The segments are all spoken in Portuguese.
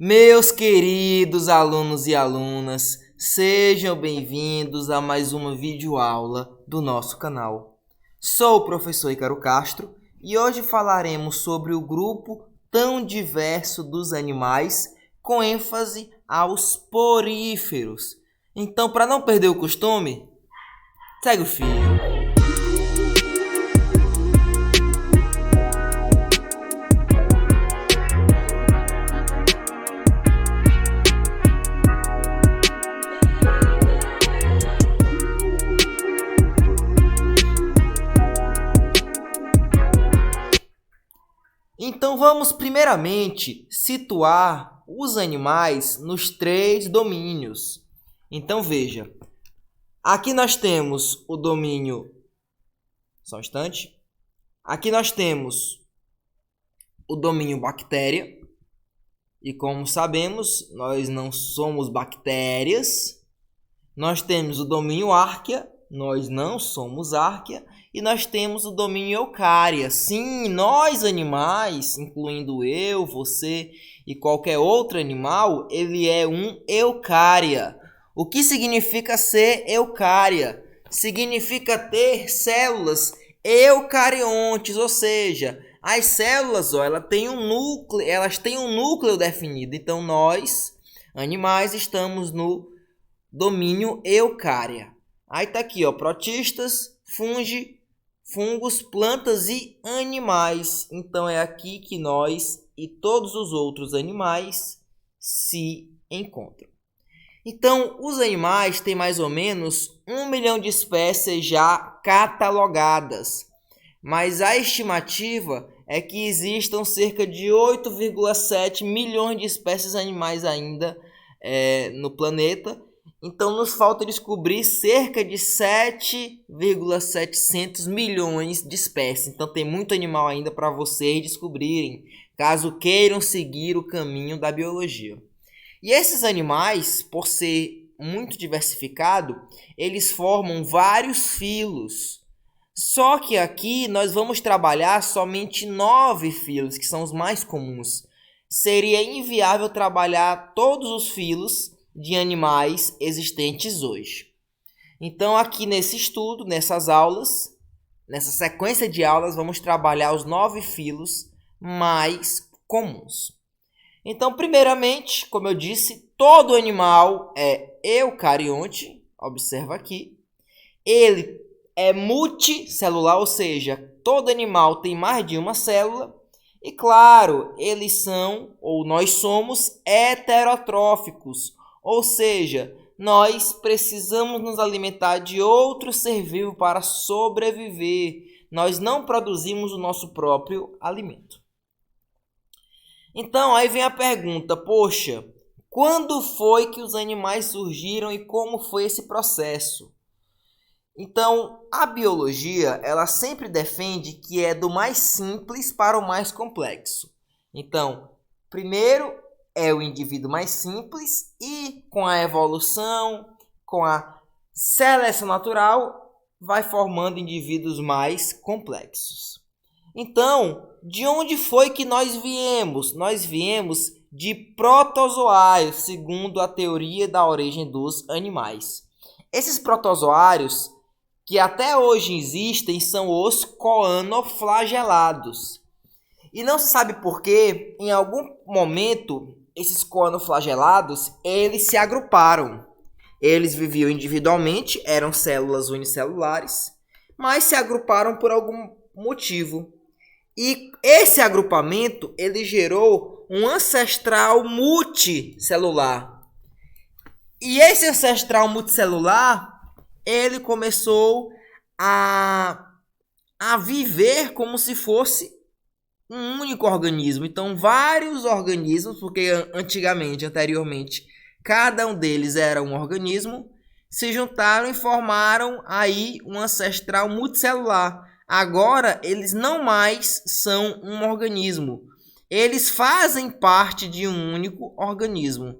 Meus queridos alunos e alunas, sejam bem-vindos a mais uma videoaula do nosso canal. Sou o professor Ícaro Castro e hoje falaremos sobre o grupo tão diverso dos animais, com ênfase aos poríferos. Então, para não perder o costume, segue o fio. Então vamos primeiramente situar os animais nos 3 domínios. Então veja, aqui nós temos o domínio, só um instante, aqui nós temos o domínio bactéria, e como sabemos, nós não somos bactérias. Nós temos o domínio árquea, nós não somos árquea. E nós temos o domínio eucária. Sim, nós animais, incluindo eu, você e qualquer outro animal, ele é um eucária. O que significa ser eucária? Significa ter células eucariontes, ou seja, as células, elas têm um núcleo definido. Então nós, animais, estamos no domínio eucária. Aí tá aqui, protistas, fungos, plantas e animais. Então é aqui que nós e todos os outros animais se encontram. Então os animais têm mais ou menos 1 milhão de espécies já catalogadas, mas a estimativa é que existam cerca de 8,7 milhões de espécies animais ainda no planeta. Então nos falta descobrir cerca de 7,700 milhões de espécies. Então tem muito animal ainda para vocês descobrirem, caso queiram seguir o caminho da biologia. E esses animais, por ser muito diversificado, eles formam vários filos. Só que aqui nós vamos trabalhar somente 9 filos, que são os mais comuns. Seria inviável trabalhar todos os filos de animais existentes hoje. Então aqui nesse estudo, nessa sequência de aulas, vamos trabalhar os 9 filos mais comuns. Então, primeiramente, como eu disse, todo animal é eucarionte, observa aqui. Ele é multicelular, ou seja, todo animal tem mais de uma célula. E claro, nós somos heterotróficos, ou seja, nós precisamos nos alimentar de outro ser vivo para sobreviver. Nós não produzimos o nosso próprio alimento. Então, aí vem a pergunta, poxa, quando foi que os animais surgiram e como foi esse processo? Então, a biologia, ela sempre defende que é do mais simples para o mais complexo. Então, primeiro é o indivíduo mais simples e com a evolução, com a seleção natural, vai formando indivíduos mais complexos. Então, de onde foi que nós viemos? Nós viemos de protozoários, segundo a teoria da origem dos animais. Esses protozoários, que até hoje existem, são os coanoflagelados. E não se sabe por que, em algum momento, esses coanoflagelados, eles se agruparam. Eles viviam individualmente, eram células unicelulares, mas se agruparam por algum motivo. E esse agrupamento, ele gerou um ancestral multicelular. E esse ancestral multicelular, ele começou a viver como se fosse um único organismo. Então, vários organismos, porque anteriormente, cada um deles era um organismo, se juntaram e formaram aí um ancestral multicelular. Agora, eles não mais são um organismo. Eles fazem parte de um único organismo.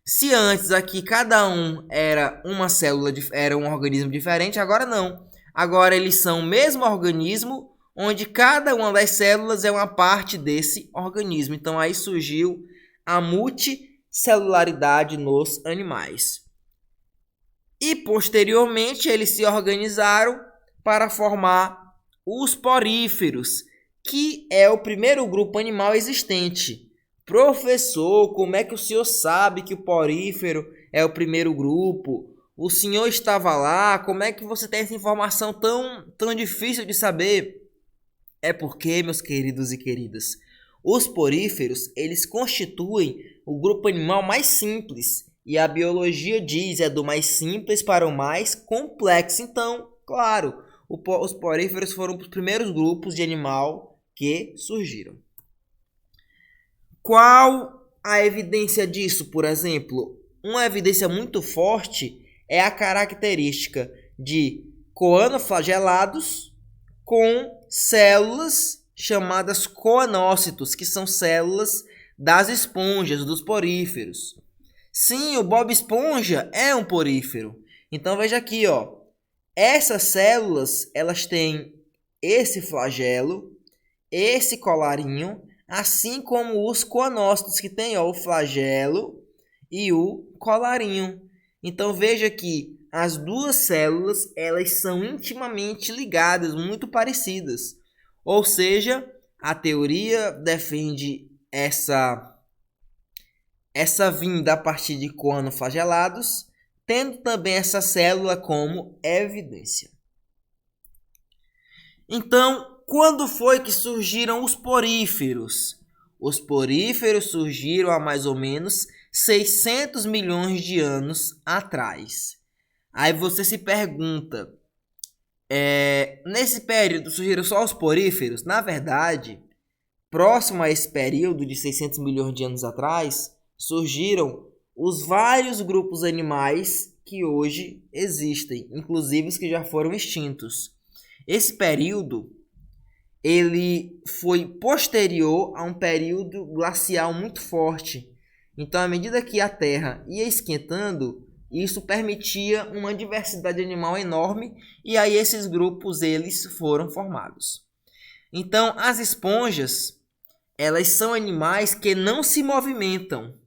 Se antes aqui cada um era uma célula, era um organismo diferente, agora não. Agora eles são o mesmo organismo, onde cada uma das células é uma parte desse organismo. Então aí surgiu a multicelularidade nos animais. E posteriormente eles se organizaram para formar os poríferos, que é o primeiro grupo animal existente. Professor, como é que o senhor sabe que o porífero é o primeiro grupo? O senhor estava lá, como é que você tem essa informação tão difícil de saber? É porque, meus queridos e queridas, os poríferos, eles constituem o grupo animal mais simples. E a biologia diz, é do mais simples para o mais complexo. Então, claro, os poríferos foram os primeiros grupos de animal que surgiram. Qual a evidência disso, por exemplo? Uma evidência muito forte é a característica de coanoflagelados com células chamadas coanócitos, que são células das esponjas, dos poríferos. Sim, o Bob Esponja é um porífero. Então veja aqui, ó. Essas células, elas têm esse flagelo, esse colarinho, assim como os coanócitos, que tem, ó, o flagelo e o colarinho. Então veja que as duas células, elas são intimamente ligadas, muito parecidas. Ou seja, a teoria defende essa vinda a partir de coanoflagelados, tendo também essa célula como evidência. Então, quando foi que surgiram os poríferos? Os poríferos surgiram há mais ou menos 600 milhões de anos atrás. Aí você se pergunta, nesse período surgiram só os poríferos? Na verdade, próximo a esse período de 600 milhões de anos atrás, surgiram os vários grupos animais que hoje existem, inclusive os que já foram extintos. Esse período ele foi posterior a um período glacial muito forte. Então, à medida que a Terra ia esquentando, isso permitia uma diversidade animal enorme e aí esses grupos eles foram formados. Então, as esponjas, elas são animais que não se movimentam.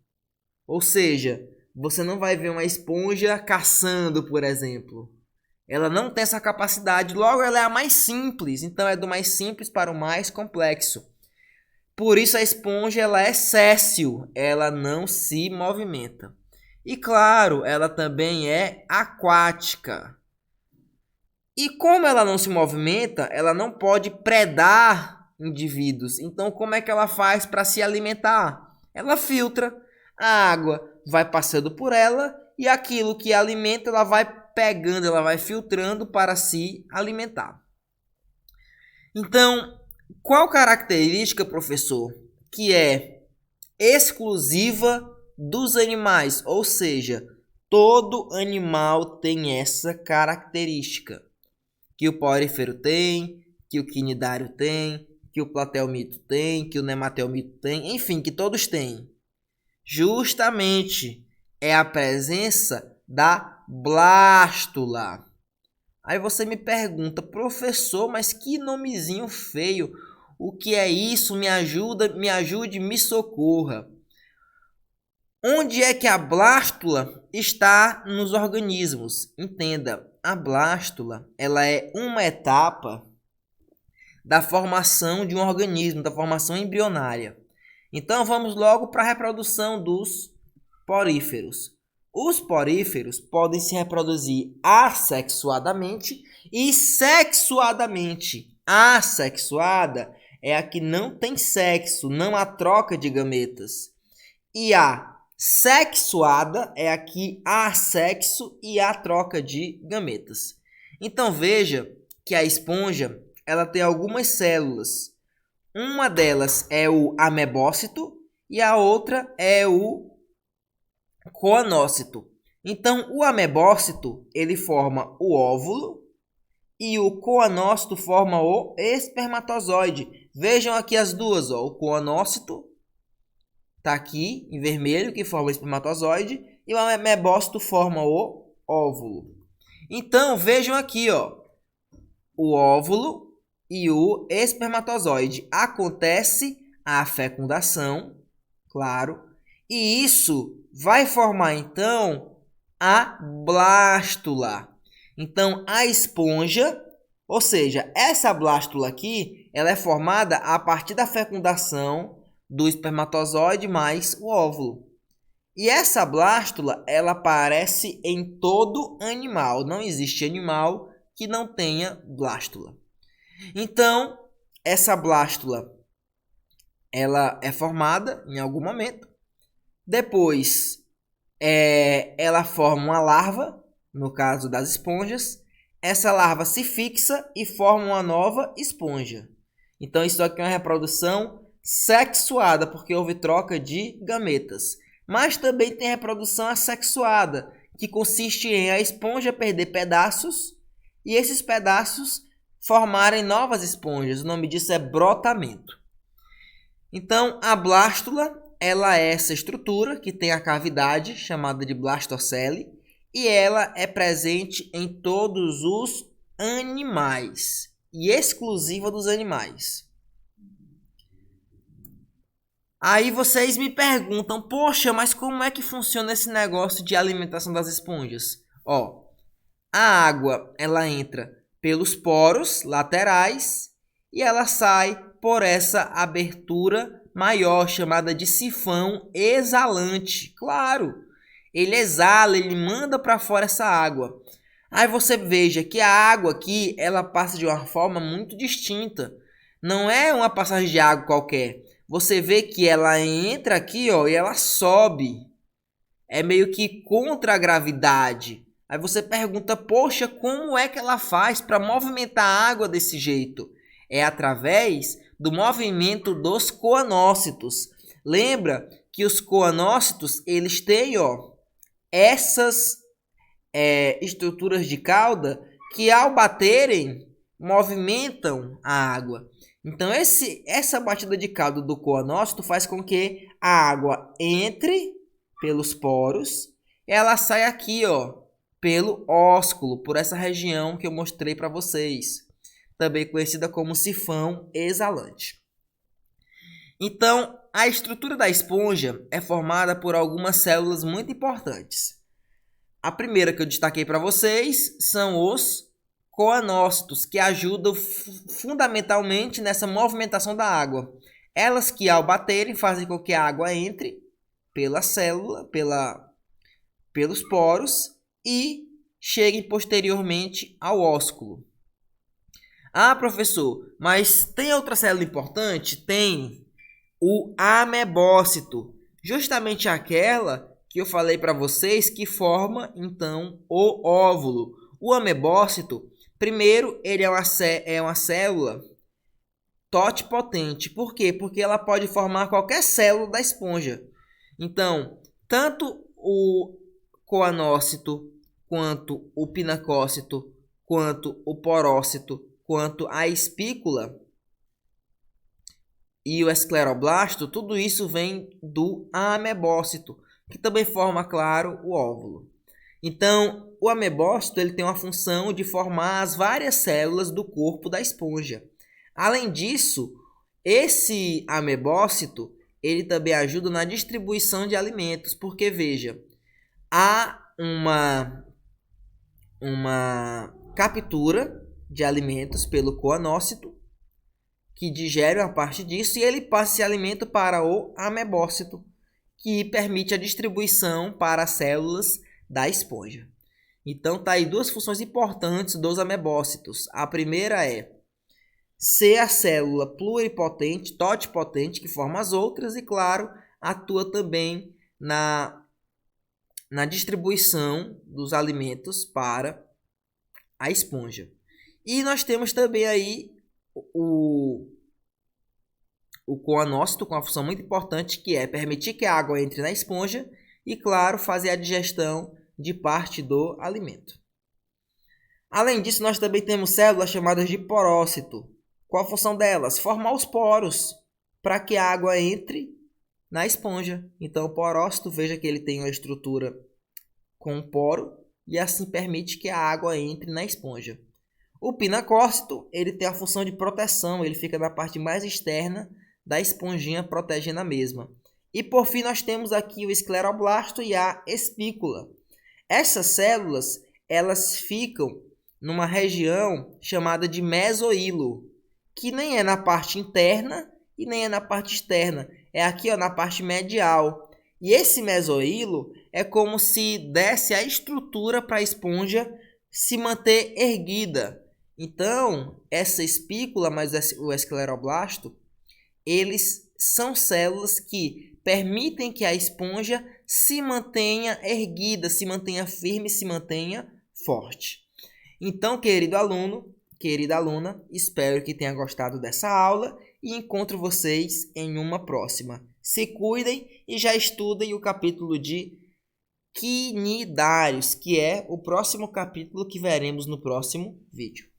Ou seja, você não vai ver uma esponja caçando, por exemplo. Ela não tem essa capacidade, logo ela é a mais simples, então é do mais simples para o mais complexo. Por isso a esponja ela é séssil, ela não se movimenta. E claro, ela também é aquática. E como ela não se movimenta, ela não pode predar indivíduos. Então como é que ela faz para se alimentar? Ela filtra. A água vai passando por ela e aquilo que alimenta ela vai pegando, ela vai filtrando para se alimentar. Então, qual característica, professor, que é exclusiva dos animais? Ou seja, todo animal tem essa característica. Que o porífero tem, que o quinidário tem, que o platelmito tem, que o nematelmito tem, enfim, que todos têm. Justamente é a presença da blástula. Aí você me pergunta, professor, mas que nomezinho feio. O que é isso? Me ajude, me socorra. Onde é que a blástula está nos organismos? Entenda, a blástula ela é uma etapa da formação de um organismo, da formação embrionária. Então vamos logo para a reprodução dos poríferos. Os poríferos podem se reproduzir assexuadamente e sexuadamente. A assexuada é a que não tem sexo, não há troca de gametas. E a sexuada é a que há sexo e há troca de gametas. Então veja que a esponja ela tem algumas células. Uma delas é o amebócito e a outra é o coanócito. Então, o amebócito ele forma o óvulo e o coanócito forma o espermatozoide. Vejam aqui as duas, ó. O coanócito está aqui em vermelho, que forma o espermatozoide, e o amebócito forma o óvulo. Então, vejam aqui, ó, o óvulo e o espermatozoide. Acontece a fecundação, claro, E isso vai formar, então, a blástula. Então, a esponja, ou seja, essa blástula aqui, ela é formada a partir da fecundação do espermatozoide mais o óvulo. E essa blástula, ela aparece em todo animal. Não existe animal que não tenha blástula. Então, essa blástula, ela é formada em algum momento. Depois, ela forma uma larva, no caso das esponjas. Essa larva se fixa e forma uma nova esponja. Então, isso aqui é uma reprodução sexuada, porque houve troca de gametas. Mas também tem reprodução assexuada, que consiste em a esponja perder pedaços e esses pedaços formarem novas esponjas. O nome disso é brotamento. Então, a blástula, ela é essa estrutura que tem a cavidade chamada de blastocele e ela é presente em todos os animais e exclusiva dos animais. Aí vocês me perguntam, poxa, mas como é que funciona esse negócio de alimentação das esponjas? Ó, a água, ela entra pelos poros laterais e ela sai por essa abertura maior, chamada de sifão exalante. Claro, ele exala, ele manda para fora essa água. Aí você veja que a água aqui, ela passa de uma forma muito distinta. Não é uma passagem de água qualquer. Você vê que ela entra aqui, ó, e ela sobe. É meio que contra a gravidade. Aí você pergunta, poxa, como é que ela faz para movimentar a água desse jeito? É através do movimento dos coanócitos. Lembra que os coanócitos, eles têm, ó, essas estruturas de cauda que ao baterem movimentam a água. Então essa batida de cauda do coanócito faz com que a água entre pelos poros, ela sai aqui, ó, pelo ósculo, por essa região que eu mostrei para vocês, também conhecida como sifão exalante. Então, a estrutura da esponja é formada por algumas células muito importantes. A primeira que eu destaquei para vocês são os coanócitos, que ajudam fundamentalmente nessa movimentação da água. Elas que ao baterem fazem com que a água entre pela célula, pelos poros e chegue posteriormente ao ósculo. Ah, professor, mas tem outra célula importante? Tem o amebócito, justamente aquela que eu falei para vocês que forma então o óvulo. O amebócito, primeiro, ele é uma célula totipotente. Por quê? Porque ela pode formar qualquer célula da esponja. Então, tanto o coanócito, quanto o pinacócito, quanto o porócito, quanto a espícula e o escleroblasto, tudo isso vem do amebócito, que também forma, claro, o óvulo. Então, o amebócito ele tem uma função de formar as várias células do corpo da esponja. Além disso, esse amebócito ele também ajuda na distribuição de alimentos, porque veja, há uma captura de alimentos pelo coanócito, que digere uma parte disso, e ele passa esse alimento para o amebócito, que permite a distribuição para as células da esponja. Então, tá aí duas funções importantes dos amebócitos. A primeira é ser a célula pluripotente, totipotente, que forma as outras, e, claro, atua também na distribuição dos alimentos para a esponja. E nós temos também aí o coanócito com uma função muito importante, que é permitir que a água entre na esponja e, claro, fazer a digestão de parte do alimento. Além disso, nós também temos células chamadas de porócito. Qual a função delas? Formar os poros para que a água entre na esponja. Então, o porócito, veja que ele tem uma estrutura com um poro e assim permite que a água entre na esponja. O pinacócito, ele tem a função de proteção, ele fica na parte mais externa da esponjinha protegendo a mesma. E por fim nós temos aqui o escleroblasto e a espícula. Essas células, elas ficam numa região chamada de mesohilo, que nem é na parte interna e nem é na parte externa. É aqui, ó, na parte medial. E esse mesohilo é como se desse a estrutura para a esponja se manter erguida. Então, essa espícula, mais o escleroblasto, eles são células que permitem que a esponja se mantenha erguida, se mantenha firme, se mantenha forte. Então, querido aluno, querida aluna, espero que tenha gostado dessa aula e encontro vocês em uma próxima. Se cuidem e já estudem o capítulo de quinidários, que é o próximo capítulo que veremos no próximo vídeo.